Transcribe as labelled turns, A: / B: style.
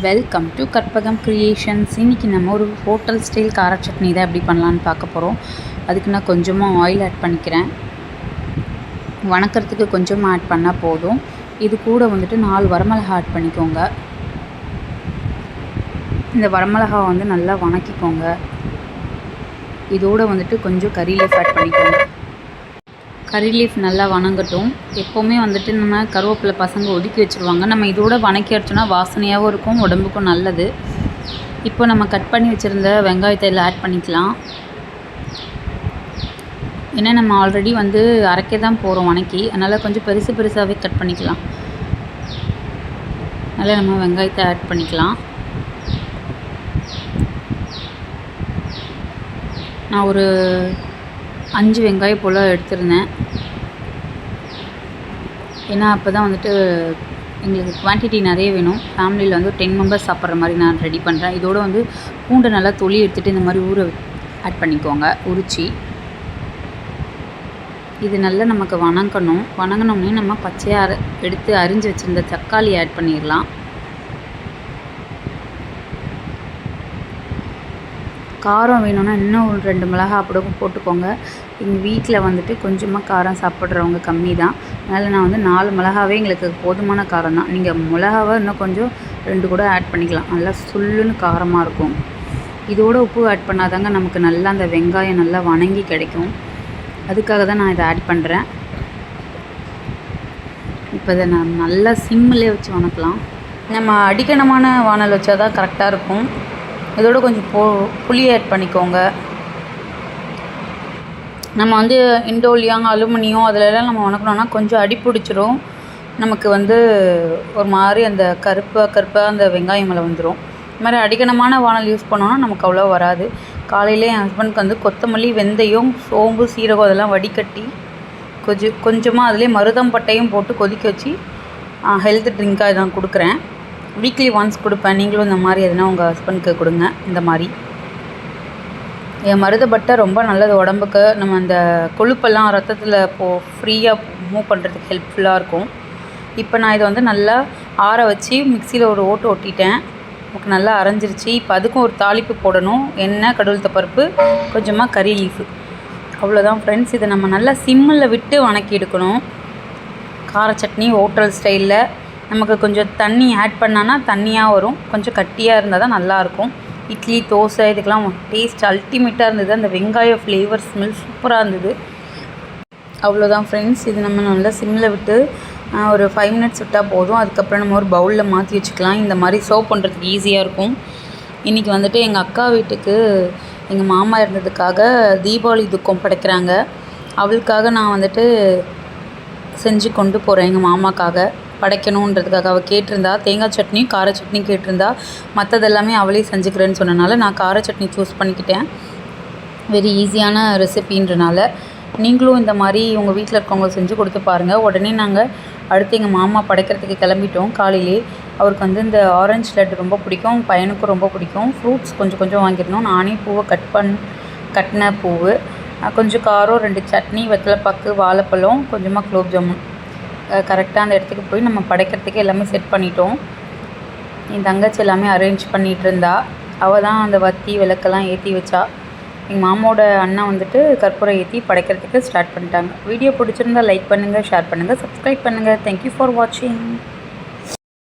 A: Welcome to Karpagam creations. இன்றைக்கி நம்ம ஒரு ஹோட்டல் ஸ்டைல் கார சட்னி தான் எப்படி பண்ணலான்னு பார்க்க போகிறோம். அதுக்கு நான் கொஞ்சமாக ஆயில் ஆட் பண்ணிக்கிறேன். வணக்கிறதுக்கு கொஞ்சமாக ஆட் பண்ணால் போதும். இது கூட வந்துட்டு 4 வரமிளகா ஆட் பண்ணிக்கோங்க. இந்த வரமிளகா நல்லா வணக்கிக்கோங்க. இதோடு வந்துட்டு கொஞ்சம் கறி லீஃப் ஆட் பண்ணிக்கோங்க. கறி லீஃப் நல்லா வணங்கட்டும். எப்போவுமே வந்துட்டு நம்ம கருவேப்பிலை பசங்க ஒதுக்கி வச்சுருவாங்க. நம்ம இதோட வணக்கி அடிச்சோன்னா வாசனையாகவும் இருக்கும், உடம்புக்கும் நல்லது. இப்போ நம்ம கட் பண்ணி வச்சுருந்த வெங்காயத்தை எல்லாம் ஆட் பண்ணிக்கலாம். ஏன்னா நம்ம ஆல்ரெடி அரைக்க தான் போகிறோம் வணக்கி, அதனால் கொஞ்சம் பெருசாகவே கட் பண்ணிக்கலாம். அதனால் நம்ம வெங்காயத்தை ஆட் பண்ணிக்கலாம். நான் ஒரு 5 வெங்காயம் போல் எடுத்துருந்தேன். ஏன்னா அப்போ தான் எங்களுக்கு குவான்டிட்டி நிறைய வேணும். ஃபேமிலியில் 10 மெம்பர்ஸ் சாப்பிட்ற மாதிரி நான் ரெடி பண்ணுறேன். இதோடு பூண்டை நல்லா தொளி எடுத்துகிட்டு இந்த மாதிரி ஆட் பண்ணிக்கோங்க, உரிச்சி. இது நல்லா நமக்கு வணங்கினோடனே நம்ம பச்சையாக எடுத்து அரிஞ்சு வச்சுருந்த தக்காளி ஆட் பண்ணிடலாம். காரம் வேணும்னா இன்னும் ஒரு 2 மிளகா அப்படி போட்டுக்கோங்க. எங்கள் வீட்டில் கொஞ்சமாக காரம் சாப்பிட்றவங்க கம்மி தான். அதனால் நான் 4 மிளகாவே எங்களுக்கு போதுமான காரம் தான். நீங்கள் மிளகாவை இன்னும் கொஞ்சம் 2 கூட ஆட் பண்ணிக்கலாம். நல்லா சுள்ளுன்னு காரமாக இருக்கும். இதோட உப்பு ஆட் பண்ணாதாங்க நமக்கு நல்லா அந்த வெங்காயம் நல்லா வணங்கி கிடைக்கும். அதுக்காக தான் நான் இதை ஆட் பண்ணுறேன். இப்போ இதை நான் நல்லா சிம்மிலே வச்சு வணக்கலாம். நம்ம அடிக்கணமான வானல் வச்சா தான் கரெக்டாக இருக்கும். இதோட கொஞ்சம் புளி ஆட் பண்ணிக்கோங்க. நம்ம இண்டோலியம், அலுமினியம் அதிலெல்லாம் நம்ம வணக்கணும்னா கொஞ்சம் அடி பிடிச்சிரும். நமக்கு ஒரு மாதிரி அந்த கருப்பாக அந்த வெங்காயம் மேலே வந்துடும். இது மாதிரி அடிக்கணமான வானல் யூஸ் பண்ணோன்னா நமக்கு அவ்வளோ வராது. காலையிலே என் ஹஸ்பண்டுக்கு கொத்தமல்லி, வெந்தயம், சோம்பு, சீரகம் அதெல்லாம் வடிகட்டி கொஞ்சமாக அதிலே மருதம்பட்டையும் போட்டு கொதிக்க வச்சு ஹெல்த் ட்ரிங்காக இதான் கொடுக்குறேன். வீக்லி ஒன்ஸ் கொடுப்பேன். நீங்களும் இந்த மாதிரி எதுனா உங்கள் ஹஸ்பண்டுக்கு கொடுங்க. இந்த மாதிரி என் மருதப்பட்டை ரொம்ப நல்லது உடம்புக்கு. நம்ம அந்த கொழுப்பெல்லாம் ரத்தத்தில் ஃப்ரீயாக மூவ் பண்ணுறதுக்கு ஹெல்ப்ஃபுல்லாக இருக்கும். இப்போ நான் இதை நல்லா ஆற வச்சு மிக்சியில் ஒரு ஓட்டு ஓட்டிட்டேன். நமக்கு நல்லா அரைஞ்சிருச்சு. இப்போ அதுக்கும் ஒரு தாளிப்பு போடணும். எண்ணெய், கடவுளுத்த பருப்பு, கொஞ்சமாக கறி லீஃபு. அவ்வளோதான் ஃப்ரெண்ட்ஸ். இதை நம்ம நல்லா சிம்மில் விட்டு வணக்கி எடுக்கணும். கார சட்னி ஹோட்டல் ஸ்டைலில் நமக்கு கொஞ்சம் தண்ணி ஆட் பண்ணான்னா தண்ணியாக வரும். கொஞ்சம் கட்டியாக இருந்தால் தான் நல்லாயிருக்கும். இட்லி, தோசை இதுக்கெலாம் டேஸ்ட் அல்டிமேட்டாக இருந்தது. அந்த வெங்காய ஃப்ளேவர் ஸ்மெல் சூப்பராக இருந்தது. அவ்வளோதான் ஃப்ரெண்ட்ஸ். இது நம்ம நல்லா சிம்மில் விட்டு ஒரு 5 மினிட்ஸ் விட்டால் போதும். அதுக்கப்புறம் நம்ம ஒரு பவுலில் மாற்றி வச்சுக்கலாம். இந்த மாதிரி சர்வ் பண்ணுறதுக்கு ஈஸியாக இருக்கும். இன்றைக்கி எங்கள் அக்கா வீட்டுக்கு எங்கள் மாமா இருந்ததுக்காக தீபாவளி துக்கம் படைக்கிறாங்க. அவளுக்காக நான் செஞ்சு கொண்டு போகிறேன். எங்கள் மாமாக்காக படைக்கணுன்றதுக்காக அவள் கேட்டிருந்தா. தேங்காய் சட்னியும் கார சட்னியும் கேட்டிருந்தா. மற்றது எல்லாமே அவளே செஞ்சுக்கிறேன்னு சொன்னனால நான் கார சட்னி சூஸ் பண்ணிக்கிட்டேன். வெரி ஈஸியான ரெசிபின்றனால நீங்களும் இந்த மாதிரி உங்கள் வீட்டில் இருக்கவங்க செஞ்சு கொடுத்து பாருங்கள். உடனே நாங்கள் அடுத்து எங்கள் மாமா படைக்கிறதுக்கு கிளம்பிட்டோம். காலையிலே அவருக்கு இந்த ஆரஞ்சு லட்டு ரொம்ப பிடிக்கும், பையனுக்கும் ரொம்ப பிடிக்கும். ஃப்ரூட்ஸ் கொஞ்சம் வாங்கியிருந்தோம். நானே பூவை கட்டின பூவு, கொஞ்சம் காரம், 2 சட்னி, வெத்தலைப்பாக்கு, வாழைப்பழம், கொஞ்சமாக குலோப் ஜாமுன். கரெக்டாக அந்த இடத்துக்கு போய் நம்ம படைக்கிறதுக்கு எல்லாமே செட் பண்ணிட்டோம். என் தங்கச்சி எல்லாமே அரேஞ்ச் பண்ணிகிட்டு இருந்தா. அவள் தான் அந்த வத்தி விளக்கெல்லாம் ஏற்றி வச்சா. எங்கள் மாமாவோட அண்ணன் கற்பூரம் ஏற்றி படைக்கிறதுக்கு ஸ்டார்ட் பண்ணிட்டாங்க. வீடியோ பிடிச்சிருந்தால் லைக் பண்ணுங்கள், ஷேர் பண்ணுங்கள், சப்ஸ்கிரைப் பண்ணுங்கள். தேங்க்யூ ஃபார் வாட்சிங்.